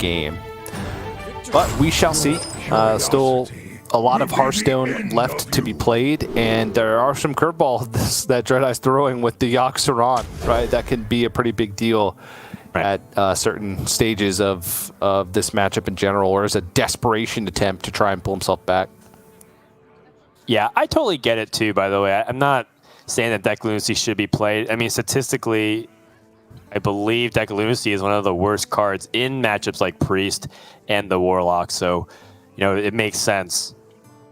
game. But we shall see. Still a lot of Hearthstone left to be played, and there are some curveballs that Dreadeye's throwing with the Yogg-Saron, right? That can be a pretty big deal at certain stages of this matchup in general, or as a desperation attempt to try and pull himself back. Yeah, I totally get it too, by the way. I'm not saying that Deck Lunacy should be played. I mean, statistically, I believe Deck Lunacy is one of the worst cards in matchups like Priest and the Warlock, so you know it makes sense.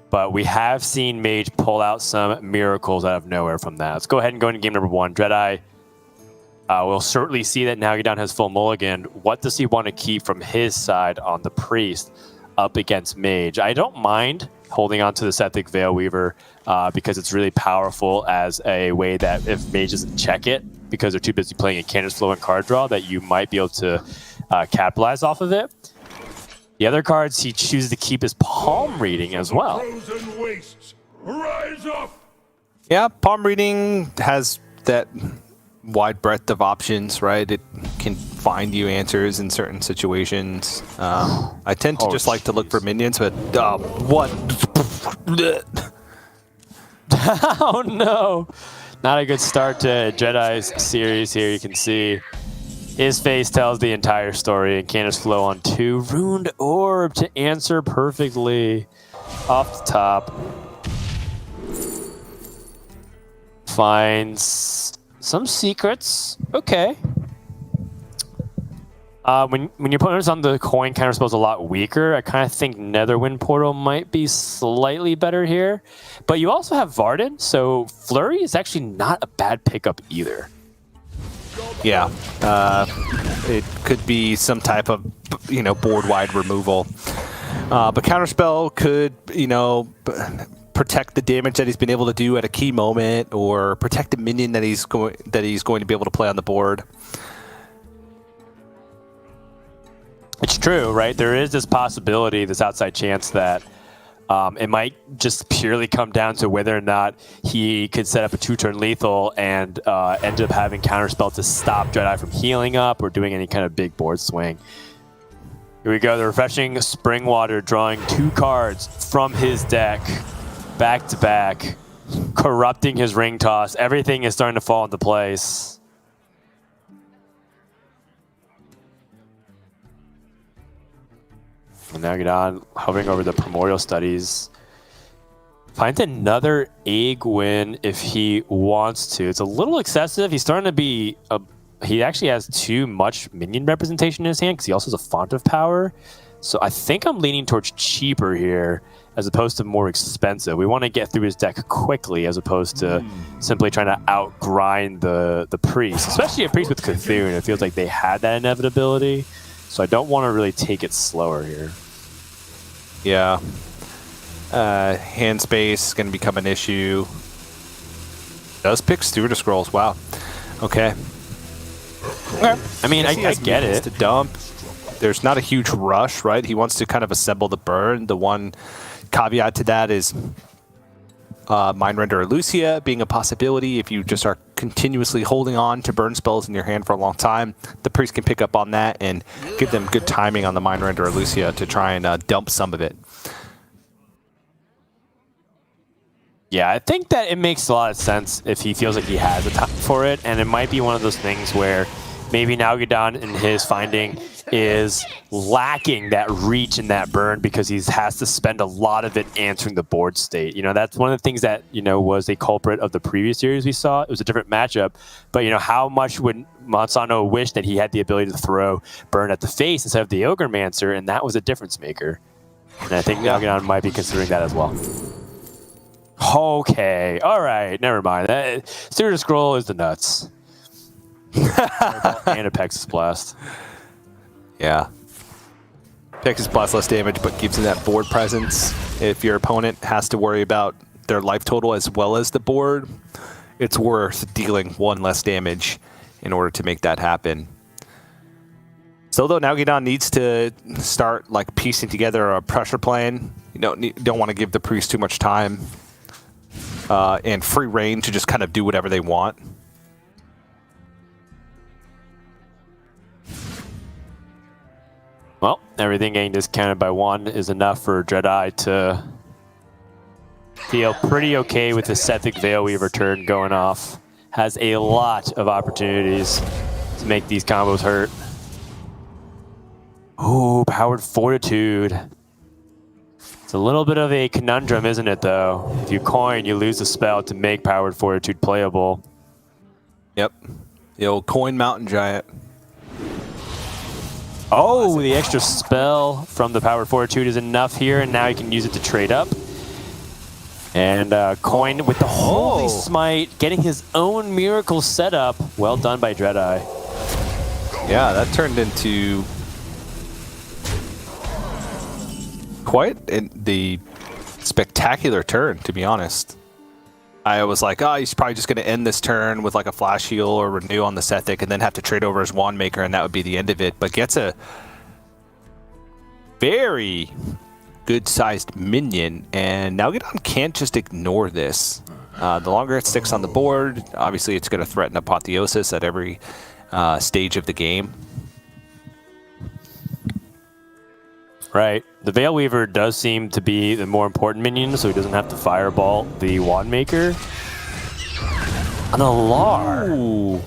But we have seen Mage pull out some miracles out of nowhere from that. Let's go ahead and go into game number 1. Dreadeye will certainly see that Nalguidan has full mulligan. What does he want to keep from his side on the Priest up against Mage? I don't mind holding on to the Sethic Veil Weaver because it's really powerful as a way that if Mage doesn't check it, because they're too busy playing a Canvas Flow and card draw, that you might be able to capitalize off of it. The other cards he chooses to keep his Palm Reading as well. Yeah, Palm Reading has that wide breadth of options, right? It can find you answers in certain situations. I tend to just like to look for minions, but what? Oh no! Not a good start to Dreadeye's series here. You can see his face tells the entire story, and Canvas Flow on 2. Ruined Orb to answer perfectly off the top. Finds some secrets. Okay. When your opponent's on the coin counterspell's a lot weaker, I kind of think Netherwind Portal might be slightly better here. But you also have Varden, so Flurry is actually not a bad pickup either. Yeah, it could be some type of, board-wide removal. But Counterspell could, protect the damage that he's been able to do at a key moment, or protect a minion that he's going to be able to play on the board. It's true, right? There is this possibility, this outside chance that it might just purely come down to whether or not he could set up a 2-turn lethal and end up having Counterspell to stop Dreadeye from healing up or doing any kind of big board swing. Here we go, the Refreshing Springwater drawing 2 cards from his deck, back to back, corrupting his ring toss. Everything is starting to fall into place. And Nalguidan hovering over the Primordial Studies. Finds another egg win if he wants to. It's a little excessive. He's starting to be... he actually has too much minion representation in his hand because he also has a Font of Power. So I think I'm leaning towards cheaper here as opposed to more expensive. We want to get through his deck quickly as opposed to simply trying to outgrind the Priest. Especially a Priest with Cthulhu. It feels like they had that inevitability. So I don't want to really take it slower here. Yeah. Hand space is going to become an issue. Does pick Steward of Scrolls. Wow. Okay. I mean, I get it. To dump. There's not a huge rush, right? He wants to kind of assemble the burn. The one caveat to that is Mind Render or Lucia being a possibility. If you just are continuously holding on to burn spells in your hand for a long time, the Priest can pick up on that and give them good timing on the Mind Render or Lucia to try and dump some of it. Yeah, I think that it makes a lot of sense if he feels like he has the time for it, and it might be one of those things where maybe Nalguidan in his finding is lacking that reach and that burn because he has to spend a lot of it answering the board state. That's one of the things that, was a culprit of the previous series we saw. It was a different matchup, but, how much would Monsanto wish that he had the ability to throw burn at the face instead of the Ogremancer, and that was a difference maker. And I think Nalguidan might be considering that as well. Okay, all right, never mind. Steward of Scroll is the nuts. And a Pex's Blast. Yeah. Pex's Blast less damage, but gives you that board presence. If your opponent has to worry about their life total as well as the board, it's worth dealing 1 less damage in order to make that happen. So though Nalguidan needs to start piecing together a pressure plan, you don't want to give the Priest too much time and free reign to just kind of do whatever they want. Well, everything getting discounted by 1 is enough for Dreadeye to feel pretty okay with the Sethic Veilweaver turn going off. Has a lot of opportunities to make these combos hurt. Ooh, Powered Fortitude. It's a little bit of a conundrum, isn't it, though? If you coin, you lose a spell to make Powered Fortitude playable. Yep. The old coin mountain giant. Oh, the extra spell from the Powered Fortitude is enough here, and now you can use it to trade up. And coin with the Holy Smite, getting his own miracle setup. Well done by Dreadeye. Yeah, that turned into quite the spectacular turn, to be honest. I was like, oh, he's probably just going to end this turn with like a Flash Heal or Renew on the Sethic and then have to trade over his Wand Maker, and that would be the end of it. But gets a very good-sized minion, and Nalguidan can't just ignore this. The longer it sticks on the board, obviously it's going to threaten Apotheosis at every stage of the game. Right. The Veilweaver does seem to be the more important minion, so he doesn't have to fireball the Wand Maker. An Alar. Ooh.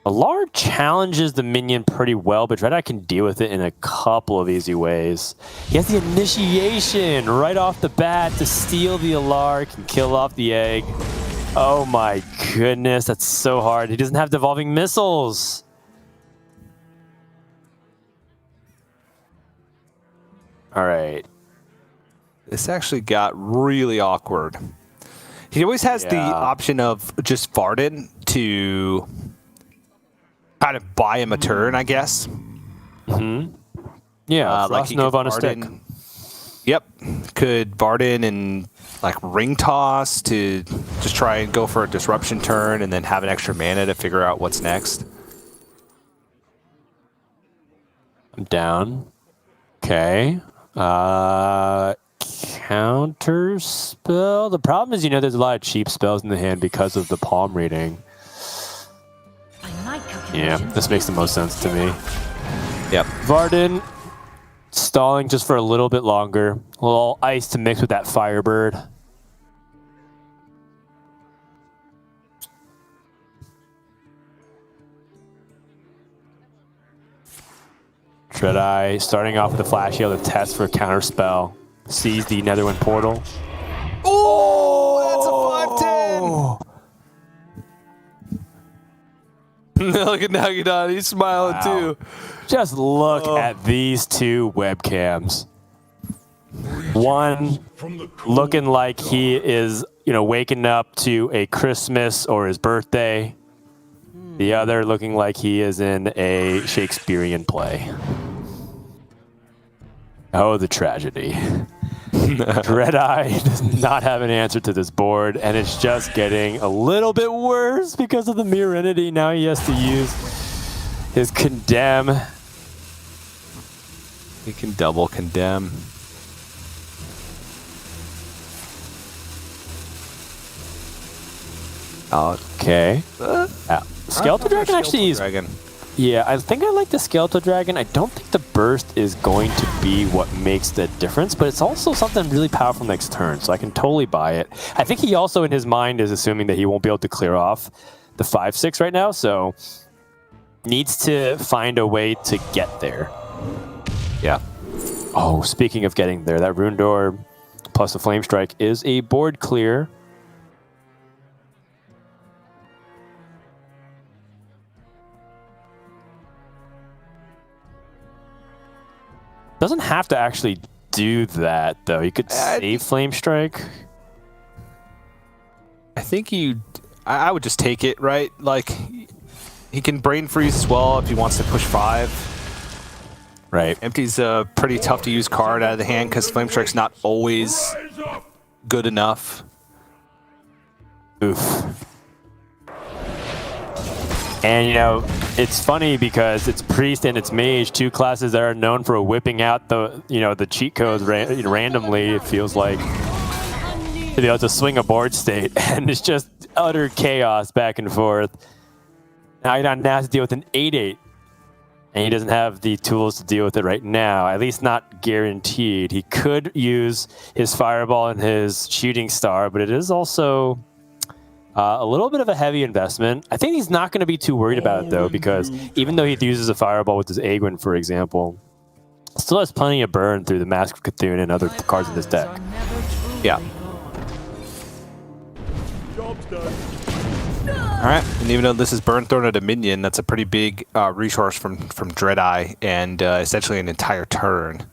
Alar challenges the minion pretty well, but Dreadeye can deal with it in a couple of easy ways. He has the initiation right off the bat to steal the Alar, can kill off the egg. Oh my goodness, that's so hard. He doesn't have devolving missiles. All right. This actually got really awkward. He always has the option of just Varden to kind of buy him a turn, I guess. Mm-hmm. Yeah, like he Nova on a Varden, stick. Yep. Could Varden and like Ring Toss to just try and go for a disruption turn and then have an extra mana to figure out what's next. I'm down. Okay. Counter spell. The problem is, there's a lot of cheap spells in the hand because of the palm reading. Yeah, this makes the most sense to me. Yep. Varden stalling just for a little bit longer. A little ice to mix with that Firebird. Dreadeye starting off with the Flash Heal to test for counter spell. Sees the Netherwind portal. Oh, that's a 5/10. Look at Nalguidan, he's smiling too. Just look at these two webcams. One looking like he is, waking up to a Christmas or his birthday. The other looking like he is in a Shakespearean play. Oh, the tragedy. Dreadeye does not have an answer to this board, and it's just getting a little bit worse because of the Mirror Entity. Now he has to use his Condemn. He can double Condemn. Okay. Skeletal Dragon actually is... Yeah, I think I like the Skeletal Dragon. I don't think the burst is going to be what makes the difference, but it's also something really powerful next turn, so I can totally buy it. I think he also, in his mind, is assuming that he won't be able to clear off the 5/6 right now, so needs to find a way to get there. Yeah. Oh, speaking of getting there, that Rune Door plus the Flame Strike is a board clear. Doesn't have to actually do that, though. You could save Flame Strike. I think I would just take it, right? Like, he can Brain Freeze as well if he wants to push 5. Right. Empty's a pretty tough to use card out of the hand because Flame Strike's not always good enough. Oof. And, it's funny because it's Priest and it's Mage, two classes that are known for whipping out the cheat codes randomly, it feels like, to be able to swing a board state. And it's just utter chaos back and forth. Now you now have to deal with an 8/8. And he doesn't have the tools to deal with it right now, at least not guaranteed. He could use his Fireball and his Shooting Star, but it is also a little bit of a heavy investment. I think he's not going to be too worried about it, though, because even though he uses a Fireball with his Aegwin, for example, still has plenty of burn through the Mask of Cthulhu and other cards in this deck. Yeah. Job's done. All right, and even though this is burn thrown at a minion, that's a pretty big resource from Dreadeye, and essentially an entire turn.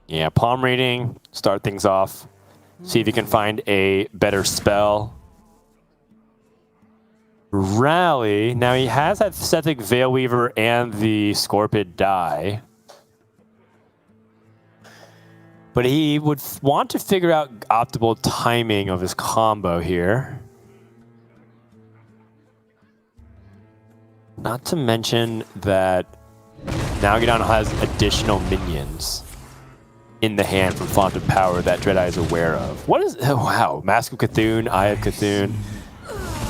Yeah, palm reading, start things off. See if you can find a better spell. Rally. Now he has that Sethic Veilweaver and the Scorpid die. But he would want to figure out optimal timing of his combo here. Not to mention that Nalguidan has additional minions in the hand from Font of Power that Dreadeye is aware of. What is... Oh, wow. Mask of Cthulhu, Eye of Cthulhu.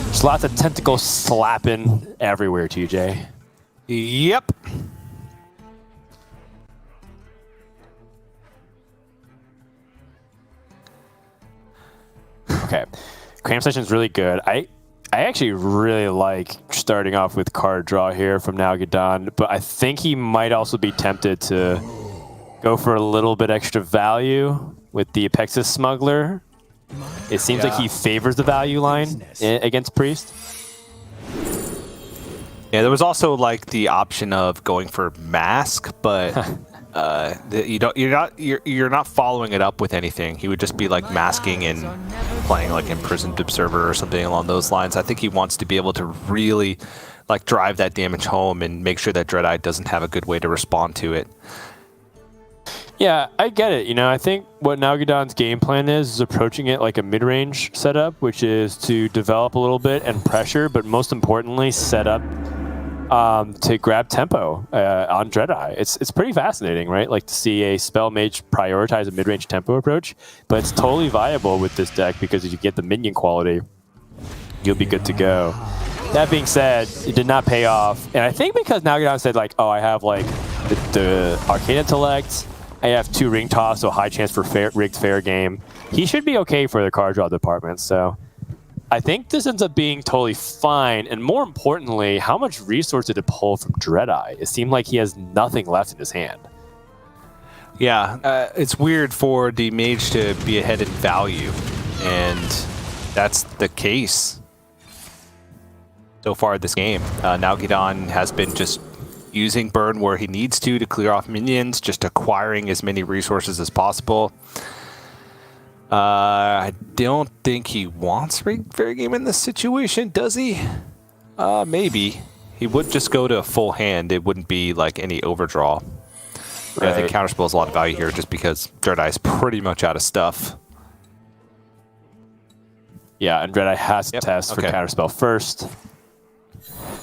There's lots of tentacles slapping everywhere, TJ. Yep. Okay. Cram Session is really good. I actually really like starting off with card draw here from Nalguidan, but I think he might also be tempted to go for a little bit extra value with the Apexis Smuggler. It seems like he favors the value line against Priest. Yeah, there was also like the option of going for Mask, but you're not following it up with anything. He would just be like masking and playing like Imprisoned Observer or something along those lines. I think he wants to be able to really like drive that damage home and make sure that Dreadeye doesn't have a good way to respond to it. Yeah, I get it. You know, I think what Nalguidan's game plan is approaching it like a mid-range setup, which is to develop a little bit and pressure, but most importantly, set up to grab tempo on Dreadeye. It's pretty fascinating, right? Like to see a spell mage prioritize a mid-range tempo approach, but it's totally viable with this deck because if you get the minion quality, you'll be good to go. That being said, it did not pay off, and I think because Nalguidan said like, oh, I have like the Arcane Intellect, I have 2 Ring Toss, so high chance for rigged fair game. He should be okay for the card draw department. So I think this ends up being totally fine. And more importantly, how much resource did it pull from Dreadeye? It seemed like he has nothing left in his hand. Yeah, it's weird for the mage to be ahead in value, and that's the case so far this game. Nalguidan has been just using burn where he needs to clear off minions, just acquiring as many resources as possible. I don't think he wants fair game in this situation, does he? Maybe. He would just go to a full hand. It wouldn't be like any overdraw. Right. I think Counterspell has a lot of value here just because Dreadeye is pretty much out of stuff. Yeah, and Dreadeye has to test for Counterspell first.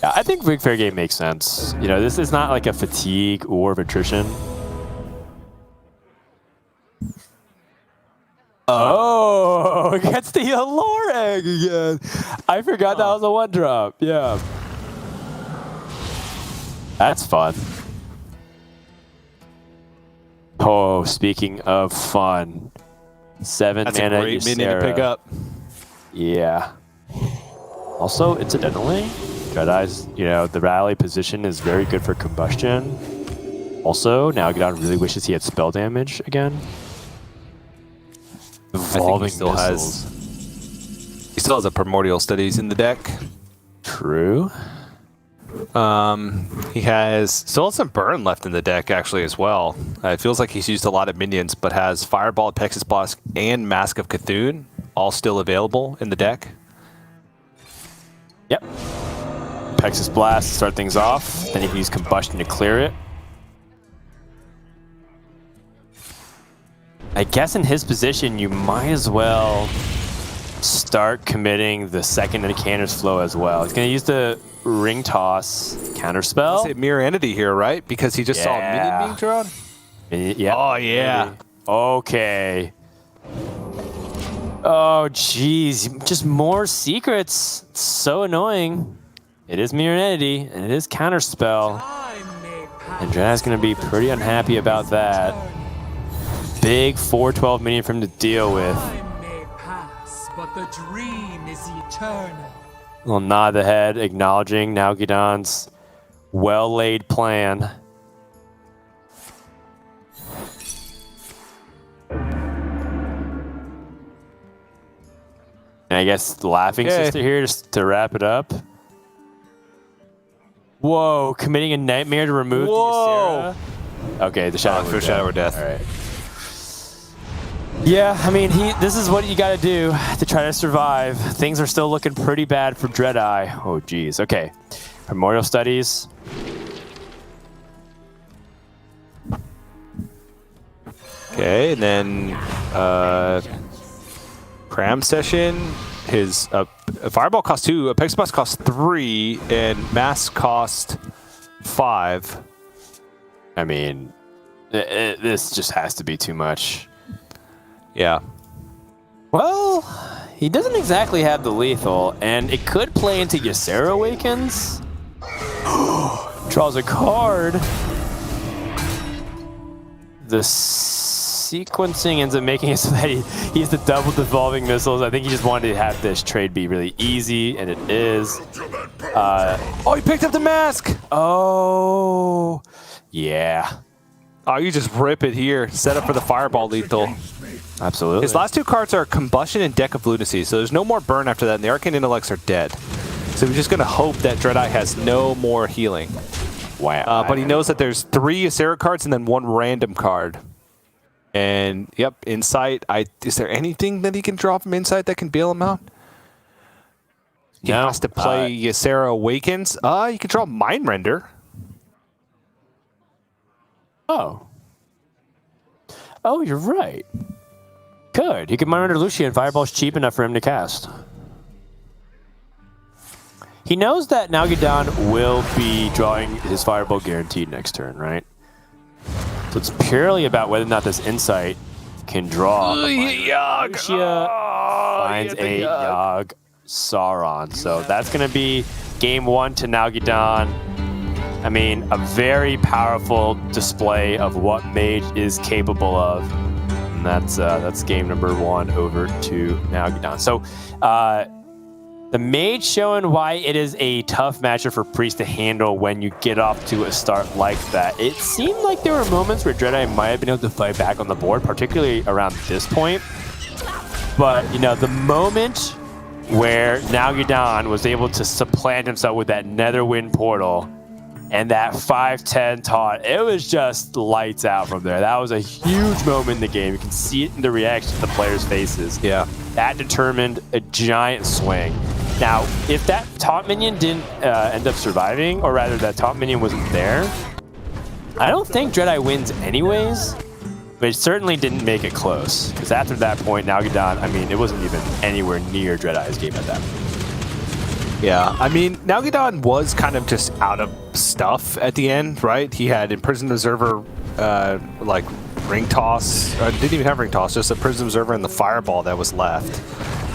Yeah, I think Rigged Fair Game makes sense. You know, this is not like a fatigue or of attrition. Oh, gets the Allure Egg again. I forgot that was a 1-drop. Yeah. That's fun. Oh, speaking of fun. 7 That's mana a great minion to pick up. Yeah. Also, incidentally, Dreadeye's, you know, the rally position is very good for combustion. Also, Nalguidan really wishes he had spell damage again. Evolving missiles. He still has a Primordial Studies in the deck. True. He still has some burn left in the deck actually as well. It feels like he's used a lot of minions, but has Fireball, Apexis Blast, and Mask of Cthulhu all still available in the deck. Yep. Apexis Blast to start things off. Then you can use Combustion to clear it. I guess in his position, you might as well start committing the second Incanter's Flow as well. He's going to use the Ring Toss Counterspell. It's a mirror entity here, right? Because he just saw a minion being drawn? Yeah. Oh, yeah. Maybe. Okay. Oh, jeez. Just more secrets. It's so annoying. It is Mirror Entity, and it is Counterspell. And Dreadeye's going to be pretty unhappy about that. Big 412 minion for him to deal with. Time may pass, but the dream is eternal. Little nod of the head, acknowledging Nalguidan's well-laid plan. And I guess the Laughing Sister here, just to wrap it up. Whoa, committing a nightmare to remove the Ysera. Okay, the Shadow of Death. Death. All right. Yeah, I mean, this is what you got to do to try to survive. Things are still looking pretty bad for Dreadeye. Oh, geez. Okay. Primordial Studies. Okay, and then Cram Session. His Fireball costs 2, Apex Blast costs 3, and Mass cost 5. I mean, this just has to be too much. Yeah. Well, he doesn't exactly have the lethal, and it could play into Ysera Awakens. Draws a card. The sequencing ends up making it so that he has the double devolving missiles. I think he just wanted to have this trade be really easy, and it is. Oh, he picked up the mask! Oh, yeah. Oh, you just rip it here. Set up for the Fireball lethal. Absolutely. His last 2 cards are Combustion and Deck of Lunacy, so there's no more burn after that, and the Arcane Intellects are dead. So we're just going to hope that Dreadeye has no more healing. Wow. But he knows that there's 3 Ysera cards and then 1 random card. And, yep, Insight. Is there anything that he can draw from Insight that can bail him out? He has to play Ysera Awakens. You can draw Mind Render. Oh, you're right. Good. He can monitor Lucian. Fireball's cheap enough for him to cast. He knows that Nalguidan will be drawing his Fireball guaranteed next turn, right? So it's purely about whether or not this Insight can draw. Lucia finds a Yogg Sauron. So that's going to be game 1 to Nalguidan. I mean, a very powerful display of what Mage is capable of. And that's game number 1 over to Nalguidan. So the Mage showing why it is a tough matchup for Priest to handle when you get off to a start like that. It seemed like there were moments where Dreadeye might have been able to fight back on the board, particularly around this point. But, you know, the moment where Nalguidan was able to supplant himself with that Netherwind portal and that 5/10 taunt, it was just lights out from there. That was a huge moment in the game. You can see it in the reaction to the players' faces. Yeah. That determined a giant swing. Now, if that top minion didn't end up surviving, or rather that top minion wasn't there, I don't think Dreadeye wins anyways, but it certainly didn't make it close. Because after that point, Nalguidan, I mean, it wasn't even anywhere near Dreadeye's game at that point. Yeah, I mean, Nalguidan was kind of just out of stuff at the end, right? He had Imprisoned Observer, like Ring Toss. Didn't even have Ring Toss, just a Imprisoned Observer and the Fireball that was left.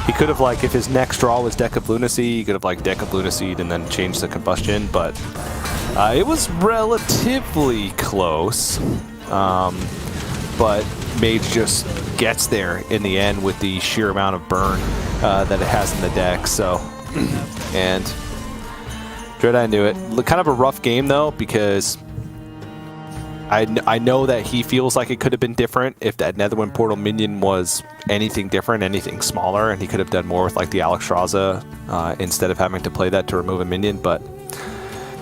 He could have, like, if his next draw was Deck of Lunacy, he could have, like, Deck of Lunacy and then changed the Combustion, but it was relatively close. But Mage just gets there in the end with the sheer amount of burn that it has in the deck, so... And Dreadeye knew it. Kind of a rough game, though, because I know that he feels like it could have been different if that Netherwind Portal minion was anything different, anything smaller, and he could have done more with, like, the Alexstrasza instead of having to play that to remove a minion, but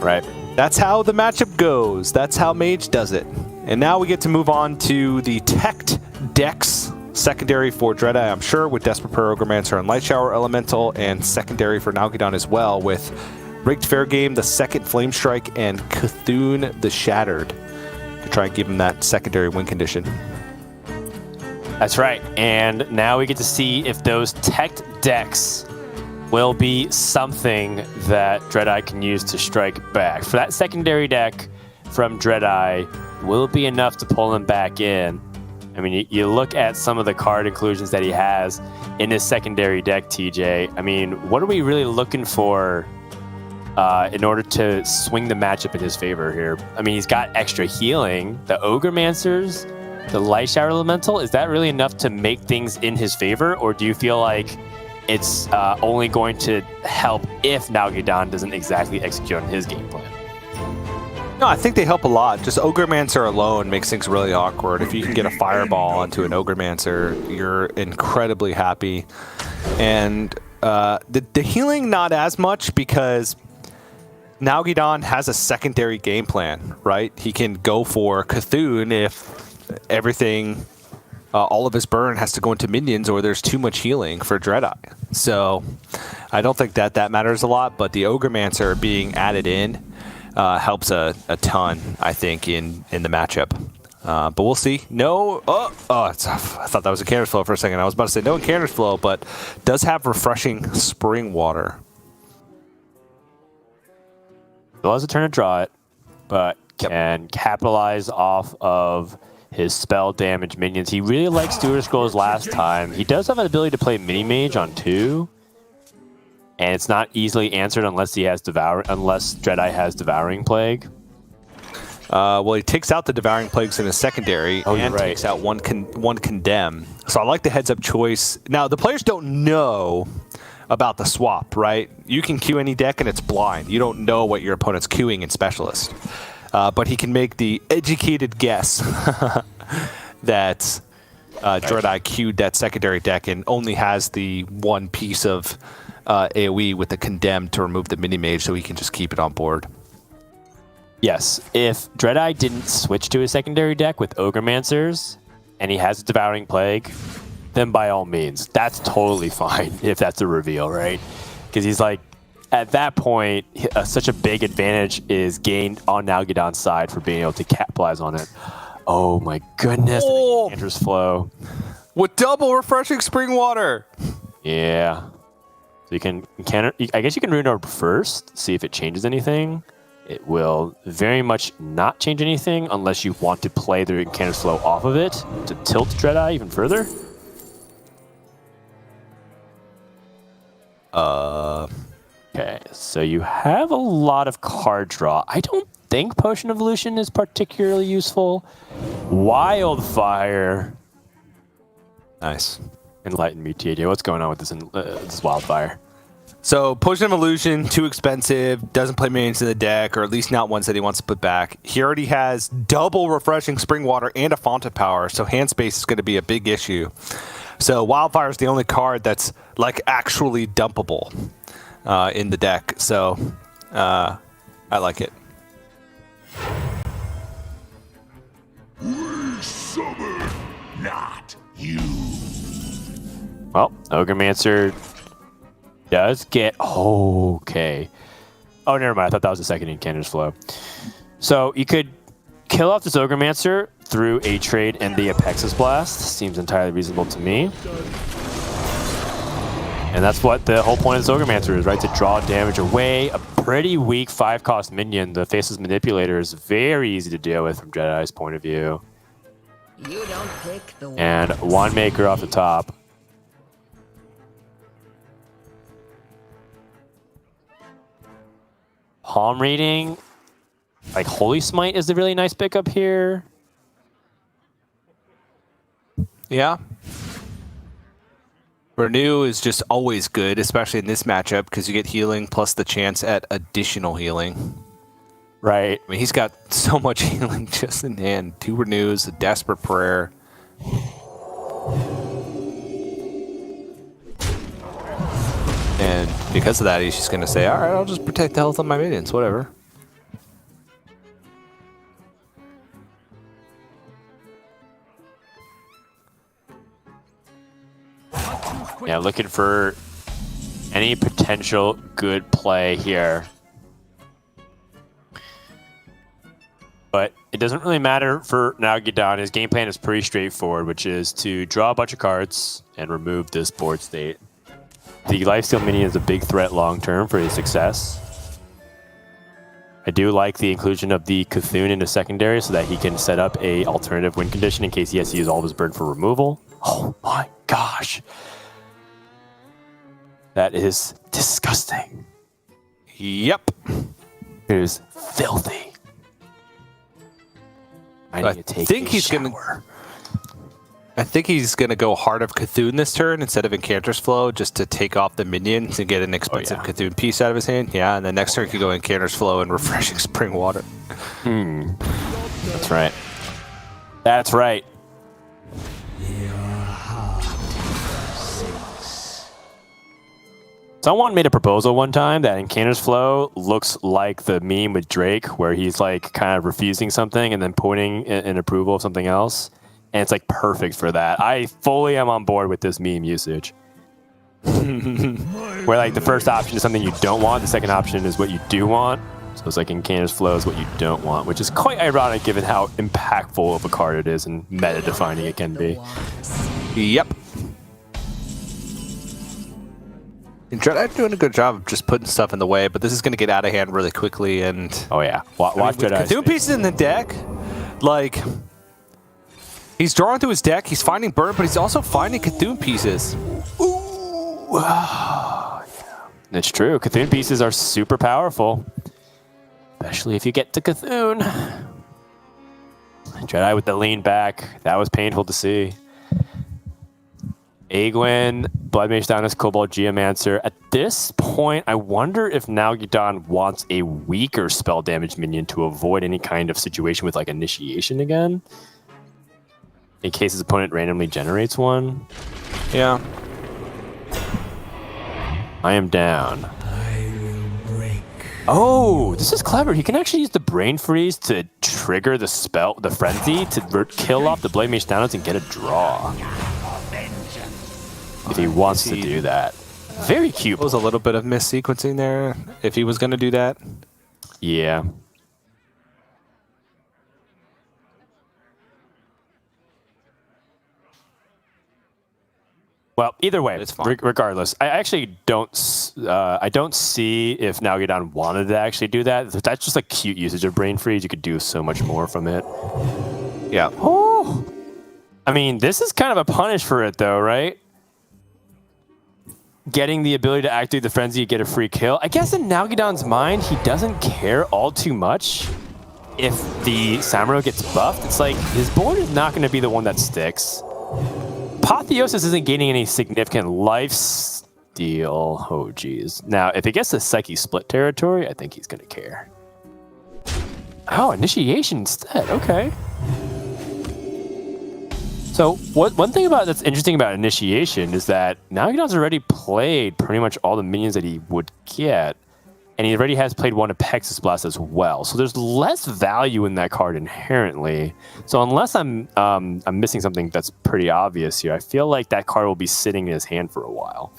right. That's how the matchup goes. That's how Mage does it. And now we get to move on to the teched decks. Secondary for Dreadeye, I'm sure, with Desperate Pyromancer and Light Shower Elemental, and secondary for Nalguidan as well, with Rigged Fair Game, the second Flame Strike, and Cthulhu the Shattered to try and give him that secondary win condition. That's right, and now we get to see if those teched decks will be something that Dreadeye can use to strike back. For that secondary deck from Dreadeye, will it be enough to pull him back in? I mean, you look at some of the card inclusions that he has in his secondary deck, TJ. I mean, what are we really looking for in order to swing the matchup in his favor here? I mean, he's got extra healing, the Ogremancers, the Light Shower Elemental. Is that really enough to make things in his favor? Or do you feel like it's only going to help if Nalguidan doesn't exactly execute on his game plan? No, I think they help a lot. Just Ogremancers alone makes things really awkward. If you can get a Fireball onto an Ogremancers, you're incredibly happy. And the healing, not as much, because Nalguidan has a secondary game plan, right? He can go for Cthulhu if everything, all of his burn has to go into minions or there's too much healing for Dreadeye. So I don't think that matters a lot, but the Ogremancers being added in helps a ton, I think, in the matchup. But we'll see. No, I thought that was a Cander's Flow for a second. I was about to say no Cander's Flow, but does have refreshing spring water. Still has a turn to draw it, but can capitalize off of his spell damage minions. He really liked Steward Scrolls last time. He does have an ability to play Mini Mage on 2. And it's not easily answered unless he has unless Dreadeye has Devouring Plague. Well, he takes out the Devouring Plagues in his secondary and takes out one Condemn. So I like the heads-up choice. Now, the players don't know about the swap, right? You can queue any deck and it's blind. You don't know what your opponent's queuing in Specialist. But he can make the educated guess that Dreadeye queued that secondary deck and only has the one piece of AoE with the Condemned to remove the mini-mage so he can just keep it on board. Yes, if Dreadeye didn't switch to his secondary deck with Ogremancers and he has a Devouring Plague, then by all means, that's totally fine if that's a reveal, right? Because he's like, at that point, such a big advantage is gained on Nalguidan's side for being able to capitalize on it. Oh my goodness, Cander's Flow. With double refreshing spring water! Yeah. So you can I guess you can Rune Orb first, see if it changes anything. It will very much not change anything unless you want to play the Cander's Flow off of it to tilt Dreadeye even further. Okay, so you have a lot of card draw. I don't think Potion Evolution is particularly useful. Wildfire. Nice. Enlighten me, TJ. What's going on with this Wildfire? So Potion of Illusion, too expensive, doesn't play minions in the deck, or at least not ones that he wants to put back. He already has double refreshing spring water and a font of power, so hand space is going to be a big issue. So Wildfire is the only card that's like actually dumpable in the deck. So I like it. We summon not you. Well, Ogremancers does get... Okay. Oh, never mind. I thought that was the second in Cander's Flow. So you could kill off this Ogremancers through a trade and the Apexis Blast. Seems entirely reasonable to me. And that's what the whole point of this Ogremancers is, right? To draw damage away. A pretty weak 5-cost minion. The Faceless Manipulator is very easy to deal with from Dreadeye's point of view. You don't pick the And one Maker off the top. Palm Reading, like Holy Smite is a really nice pickup here. Yeah. Renew is just always good, especially in this matchup, because you get healing plus the chance at additional healing. Right. I mean, he's got so much healing just in hand. 2 Renews, a Desperate Prayer. And because of that, he's just going to say, all right, I'll just protect the health of my minions, whatever. Yeah, looking for any potential good play here. But it doesn't really matter for Nalguidan. His game plan is pretty straightforward, which is to draw a bunch of cards and remove this board state. The Lifesteal minion is a big threat long term for his success. I do like the inclusion of the Cthulhu into secondary so that he can set up a alternative win condition in case he has to use all of his burn for removal. Oh my gosh. That is disgusting. Yep. It is filthy. I need to take think a he's shower. I think he's going to go Heart of Cthulhu this turn instead of Incanter's Flow just to take off the minions and get an expensive Cthulhu piece out of his hand. Yeah, and the next turn he could go Incanter's Flow and Refreshing Spring Water. That's right. That's right. Someone made a proposal one time that Incanter's Flow looks like the meme with Drake where he's like kind of refusing something and then pointing in approval of something else. And it's like perfect for that. I fully am on board with this meme usage. Where like the first option is something you don't want, the second option is what you do want. So it's like Incanter's Flow is what you don't want, which is quite ironic given how impactful of a card it is and meta defining it can be. Yep. And Dreadeye doing a good job of just putting stuff in the way, but this is going to get out of hand really quickly. And oh yeah, watch Dreadeye. Cthulhu pieces in the deck, like he's drawing through his deck. He's finding burn, but he's also finding Cthulhu pieces. Ooh, yeah. That's true. Cthulhu pieces are super powerful, especially if you get to Cthulhu. Dreadeye with the lean back. That was painful to see. Aegwin, Blood Mage Downus, Cobalt, Geomancer. At this point, I wonder if Nalguidan wants a weaker spell damage minion to avoid any kind of situation with like initiation again. In case his opponent randomly generates one. Yeah. I am down. Oh, this is clever. He can actually use the Brain Freeze to trigger the spell, the Frenzy, to kill off the Blade Mage Downus and get a draw. If he wants to do that. Very cute. There was a little bit of mis-sequencing there if he was going to do that. Yeah. Well, either way, It's fine. regardless, I actually don't see if Nalguidan wanted to actually do that. That's just a cute usage of Brain Freeze. You could do so much more from it. Yeah. Oh. I mean, this is kind of a punish for it, though, right? Getting the ability to activate the Frenzy to get a free kill. I guess in Nalguidan's mind, he doesn't care all too much if the Samuro gets buffed. It's like, his board is not going to be the one that sticks. Apotheosis isn't gaining any significant life steal. Oh, geez. Now, if he gets the Psyche Split territory, I think he's going to care. Oh, Initiation instead. Okay. So one thing that's interesting about Initiation is that Nalguidan's already played pretty much all the minions that he would get, and he already has played one Apexis Blast as well. So there's less value in that card inherently. So unless I'm missing something that's pretty obvious here, I feel like that card will be sitting in his hand for a while.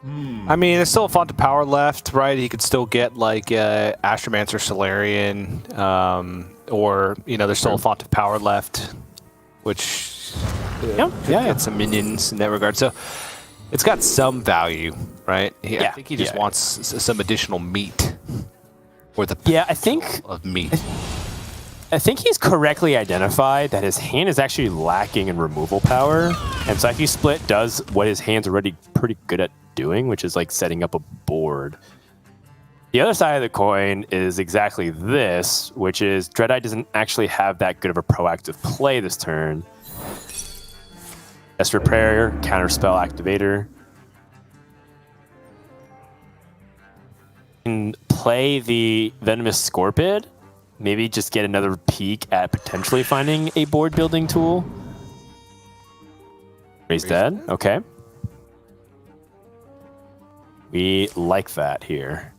I mean, there's still a font of power left, right? He could still get like Astromancer, Solarian, or there's still a font of power left, which get some minions in that regard. So it's got some value, right? I think he just wants some additional meat, or the I think of meat. I think he's correctly identified that his hand is actually lacking in removal power, and Psyche Split does what his hand's already pretty good at doing, which is like setting up a board. The other side of the coin is exactly this, which is Dreadeye doesn't actually have that good of a proactive play this turn. Esper Prayer, Counterspell Activator. And play the Venomous Scorpid. Maybe just get another peek at potentially finding a board building tool. Raise dead. Okay. We like that here.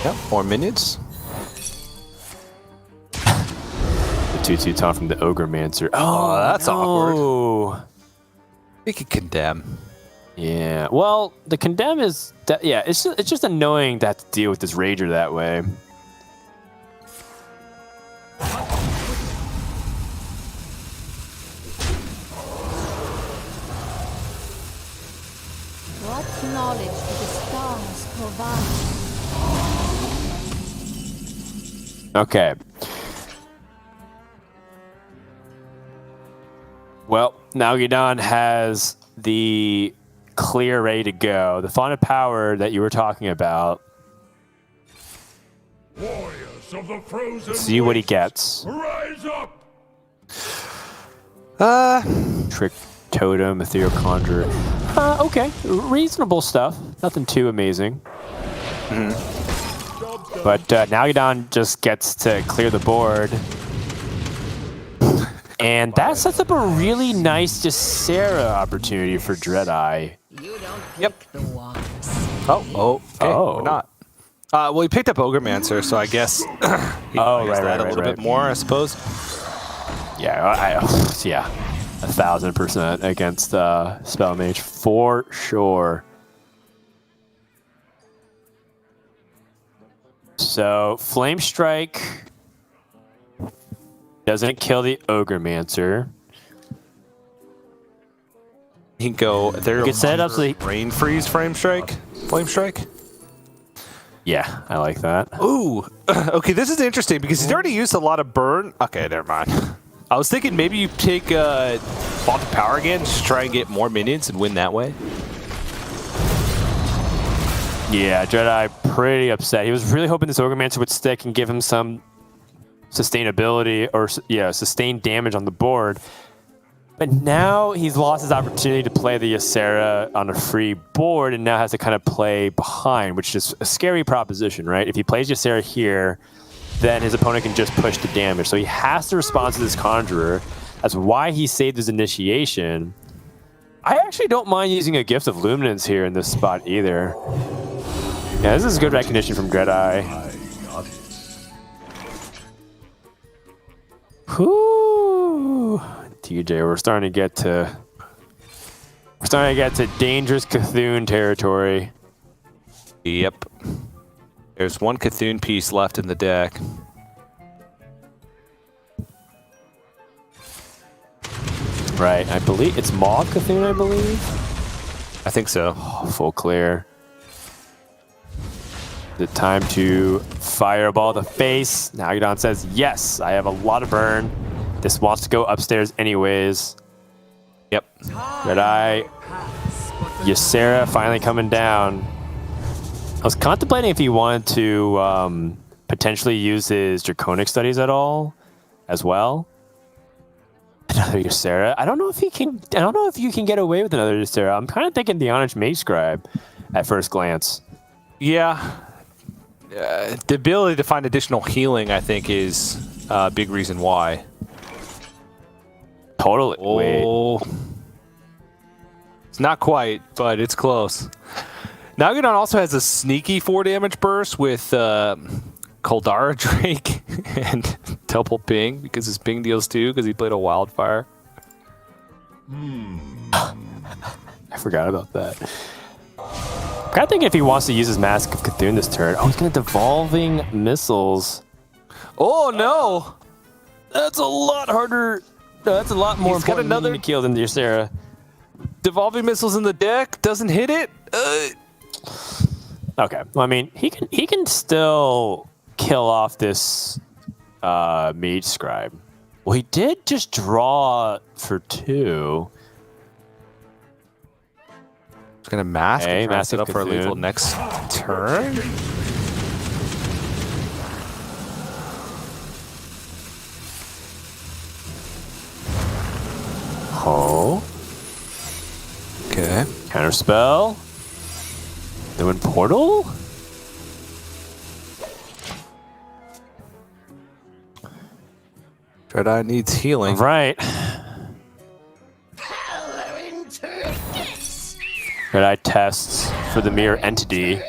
Yep, more minions. The 2/2 taunt from the Ogremancer. Oh, that's awkward. awkward. We could condemn. Yeah. Well, the condemn is it's just annoying to have to deal with this Rager that way. What knowledge do the stars provide? Okay. Well, Nalguidan has the clear ready to go. The font of power that you were talking about. Warriors of the frozen Let's see what he wastes, gets. Rise up! Trick Totem, Ethereal Conjurer. Okay, reasonable stuff. Nothing too amazing. But Nalguidan just gets to clear the board. And that sets up a really nice Ysera opportunity for Dreadeye. You don't pick the ones. Oh, okay. Oh. We're not. Well, he picked up Ogremancers, so I guess he plays that a little bit more, I suppose. Yeah, yeah, 1,000% against Spell Mage for sure. So Flame Strike doesn't kill the Ogremancer. He can go. There. You can set it up so he, Rain Freeze, Flame Strike. yeah, I like that. Ooh. Okay, this is interesting because he's already used a lot of burn. Okay, never mind. I was thinking maybe you take Font of Power again, just try and get more minions and win that way. Yeah, Dreadeye pretty upset. He was really hoping this Ogremancer would stick and give him some sustainability or sustained damage on the board. But now he's lost his opportunity to play the Ysera on a free board and now has to kind of play behind, which is a scary proposition, right? If he plays Ysera here, then his opponent can just push the damage. So he has to respond to this Conjurer. That's why he saved his initiation. I actually don't mind using a Gift of Luminance here in this spot either. Yeah, this is good recognition from Dreadeye. Whoo! TJ, we're starting to get to dangerous Cthulhu territory. Yep. There's one Cthulhu piece left in the deck. Right, I believe it's Maw Cthulhu, I believe. I think so. Oh, full clear. The time to fireball the face. Nalguidan says, yes, I have a lot of burn. This wants to go upstairs anyways. Yep. Dreadeye, Ysera finally coming down. I was contemplating if he wanted to potentially use his Draconic Studies at all, as well. Another Ysera. I don't know if you can get away with another Ysera. I'm kind of thinking the Onyx Mage Scribe at first glance. Yeah. The ability to find additional healing, I think, is a big reason why. Totally. Oh. Wait. It's not quite, but it's close. Nalguidan also has a sneaky 4 damage burst with Kaldara Drake and double ping because his ping deals 2 because he played a wildfire. I forgot about that. I'm kind of thinking if he wants to use his Mask of Cthulhu this turn. Oh, he's going to Devolving Missiles. Oh, no. That's a lot harder. No, that's a lot more He's got important another to kill than the Ysera. Devolving Missiles in the deck. Doesn't hit it. Okay. Well, I mean, he can still kill off this Mage Scribe. Well, he did just draw for 2. He's going to mask and try to set Massive up for a Cthulhu. lethal next turn. Oh. Okay. Counterspell. Doing Portal? Dreadeye needs healing. Right. Dreadeye tests for the mirror entity.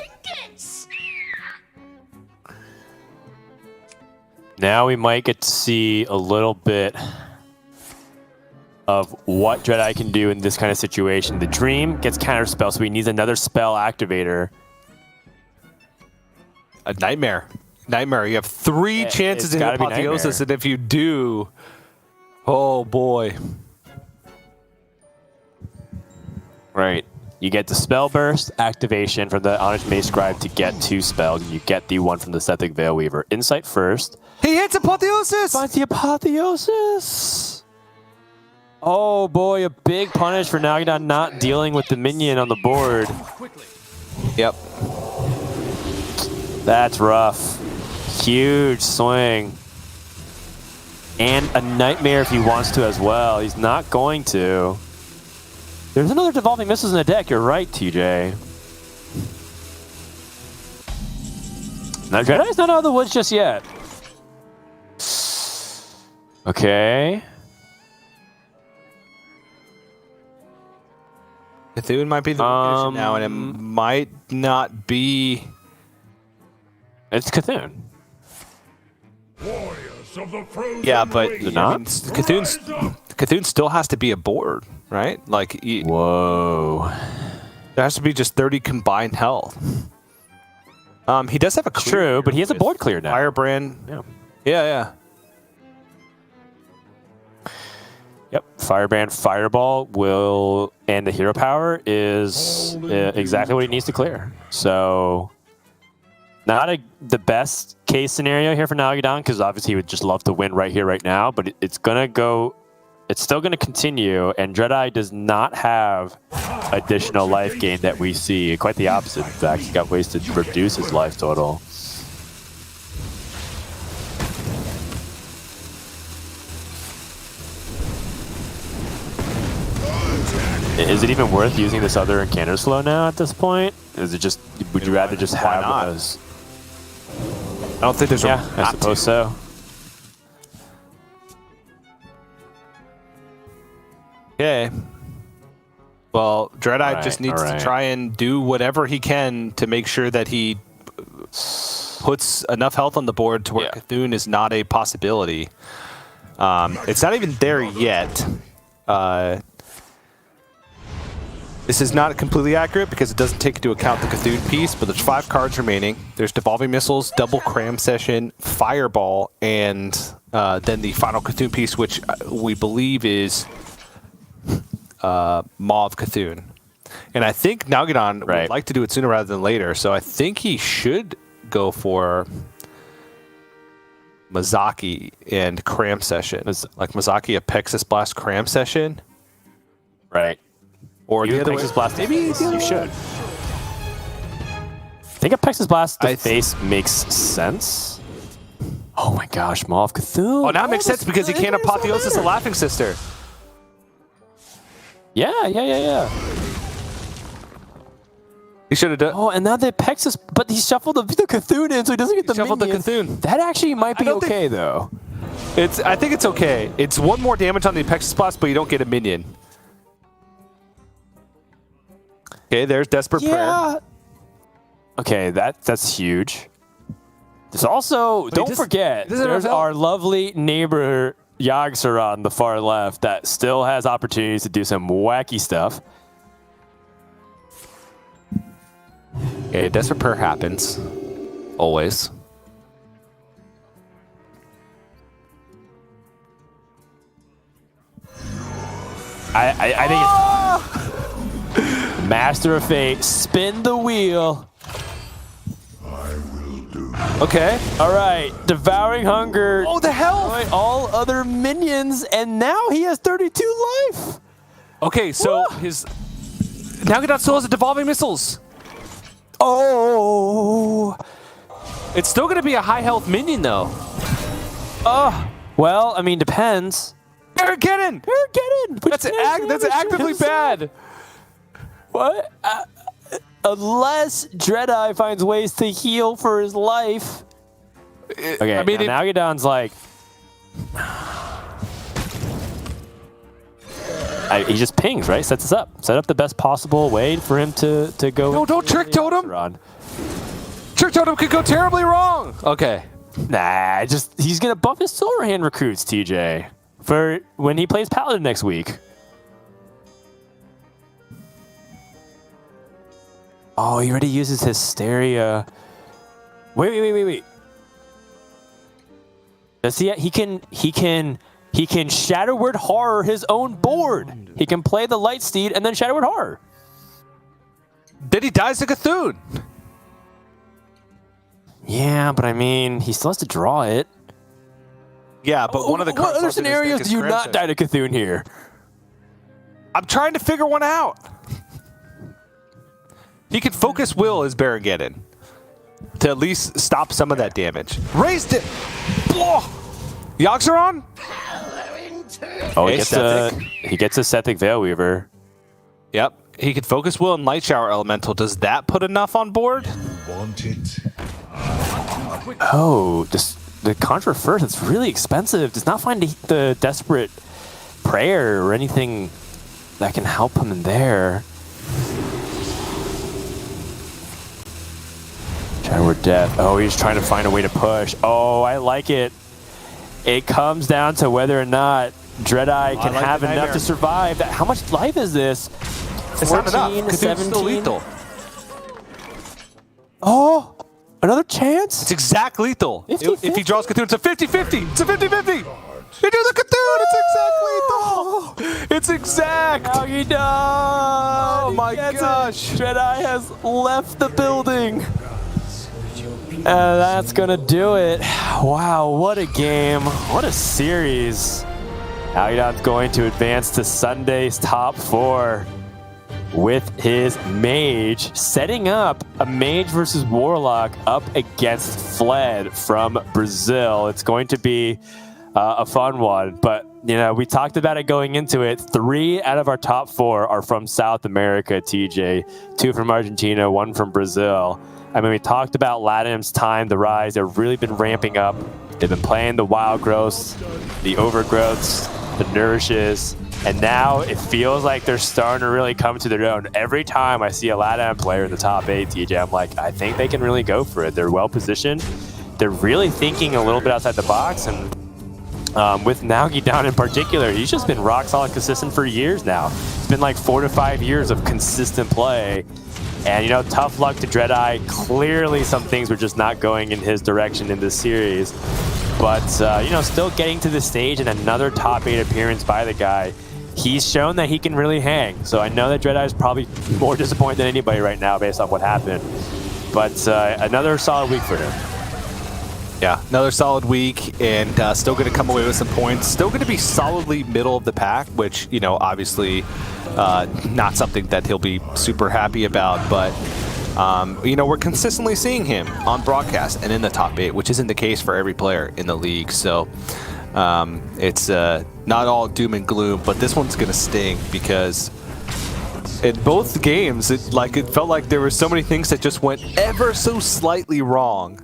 Now we might get to see a little bit of what Dreadeye can do in this kind of situation. The Dream gets counterspell, so he needs another spell activator. A Nightmare. Nightmare. You have 3 chances it's in gotta be Apotheosis, Nightmare. and if you do, oh boy. Right. You get the Spell Burst activation from the Onyx Mage Scribe to get 2 spells. You get the one from the Setheric Veil Weaver. Insight first. hits Apotheosis! Finds the Apotheosis! Oh boy, a big punish for Nalguidan not dealing with the minion on the board. Yep. That's rough. Huge swing. And a nightmare if he wants to as well. He's not going to. There's another Devolving Missiles in the deck. You're right, TJ. Now, Dreadeye's not out of the woods just yet. Okay. Cthulhu might be the weakest now, and it might not be. It's Cthulhu. Warriors of the frozen Yeah, but race. it not? I mean, Cthulhu still has to be a board, right? Like, Whoa. there has to be just 30 combined health. He does have a clear True, but he has a with board clear now. Firebrand. Yeah. Yeah. Yep. Firebrand Fireball will, and the hero power is exactly what he needs to clear. So, not the best case scenario here for Nalguidan, because obviously he would just love to win right here, right now. But it's gonna go. It's still gonna continue, and Dreadeye does not have additional life gain that we see. Quite the opposite. In fact, he got ways to reduce his life total. Is it even worth using this other Incanter's Flow now at this point? Is it just, would you rather just have not? those? I don't think there's a Yeah, I suppose so. Okay. Well, Dreadeye just needs alright. to try and do whatever he can to make sure that he puts enough health on the board to where Cthulhu is not a possibility. It's not even there yet. This is not completely accurate because it doesn't take into account the Cthulhu piece, but there's 5 cards remaining. There's Devolving Missiles, Double Cram Session, Fireball, and then the final Cthulhu piece, which we believe is Mauve Cthulhu. And I think Nalguidan would like to do it sooner rather than later, so I think he should go for Mazaki and Cram Session. Like Mazaki, a Pexus Blast Cram Session. Right. Or the other way. Pexus Blast. Maybe you should. I think a Pexus Blast to face makes sense. Oh my gosh, Mauve Cthulhu. Oh, now it makes sense because he can't Apotheosis a Laughing Sister. Yeah. He should have done. Oh, and now the Pexus, but he shuffled the Cthulhu in, so he doesn't get the shuffled the minions. Cthulhu. That actually might be don't think- okay, though. I think it's okay. It's 1 more damage on the Pexus Blast, but you don't get a minion. Okay, there's Desperate Prayer. Okay, that's huge. There's also, don't forget, there's our lovely neighbor Yogg-Saron on the far left that still has opportunities to do some wacky stuff. Okay, Desperate Prayer happens. Always. I think it's Master of Fate, spin the wheel. Okay. All right, Devouring Hunger. Oh, the health! All other minions, and now he has 32 life. Okay, so his Nalguidan still has a Devolving Missiles. Oh. It's still going to be a high health minion, though. Well, I mean, depends. Armageddon! That's actively bad. What? Unless Dreadeye finds ways to heal for his life. Okay, I mean, now Nalguidan's like... he just pings, right? Sets us up. Set up the best possible way for him to go... No, don't Trick Totem! Trick Totem could go terribly wrong! Okay. Nah, he's going to buff his Silver Hand recruits, TJ, for when he plays Paladin next week. Oh, he already uses Hysteria. Wait. Does he can Shadowward Horror his own board. He can play the Light Steed and then Shadowward Horror. Then he dies to Cthulhu. Yeah, but I mean, he still has to draw it. Yeah, but one of the What cards other left in his scenarios deck is do you not Crimson. die to Cthulhu here? I'm trying to figure one out. He could focus Will as Baron to at least stop some of that damage. Raised it. Oh. Yoxeron? Oh, Aseptic. he gets a Sethic Veilweaver. Yep. He could focus Will and Light Shower Elemental. Does that put enough on board? Want it? Oh, the Conjure first. It's really expensive. Does not find the Desperate Prayer or anything that can help him in there. Shower Death. Oh, he's trying to find a way to push. Oh, I like it. It comes down to whether or not Dreadeye can have enough to survive. How much life is this? It's not enough. 14, Cthulhu's still 17. lethal. Oh, another chance? It's exact lethal. 50-50? If he draws Cthulhu, it's a 50-50. It's a 50-50. You do the Cthulhu, it's exact lethal. It's exact. Nalguidan! Oh He my gets it. gosh. Dreadeye has left the building. And that's going to do it. Wow, what a game. What a series. Nalguidan's going to advance to Sunday's top 4 with his Mage, setting up a Mage versus Warlock up against Fled from Brazil. It's going to be a fun one, but you know, we talked about it going into it. 3 out of our top 4 are from South America, TJ. 2 from Argentina, 1 from Brazil. I mean, we talked about LATAM's time to rise. They've really been ramping up. They've been playing the wild growths, the overgrowths, the nourishes, and now it feels like they're starting to really come to their own. Every time I see a LATAM player in the top 8, TJ, I'm like, I think they can really go for it. They're well positioned. They're really thinking a little bit outside the box, and with Nalguidan in particular, he's just been rock solid consistent for years now. It's been like 4 to 5 years of consistent play. And, you know, tough luck to Dreadeye. Clearly some things were just not going in his direction in this series. But, you know, still getting to this stage and another top 8 appearance by the guy. He's shown that he can really hang. So I know that Dreadeye is probably more disappointed than anybody right now based on what happened. But another solid week for him. Yeah, another solid week, and still going to come away with some points. Still going to be solidly middle of the pack, which, you know, obviously not something that he'll be super happy about. But, you know, we're consistently seeing him on broadcast and in the top 8, which isn't the case for every player in the league. So it's not all doom and gloom, but this one's going to sting because in both games, it felt like there were so many things that just went ever so slightly wrong.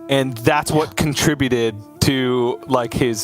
And that's what contributed to like his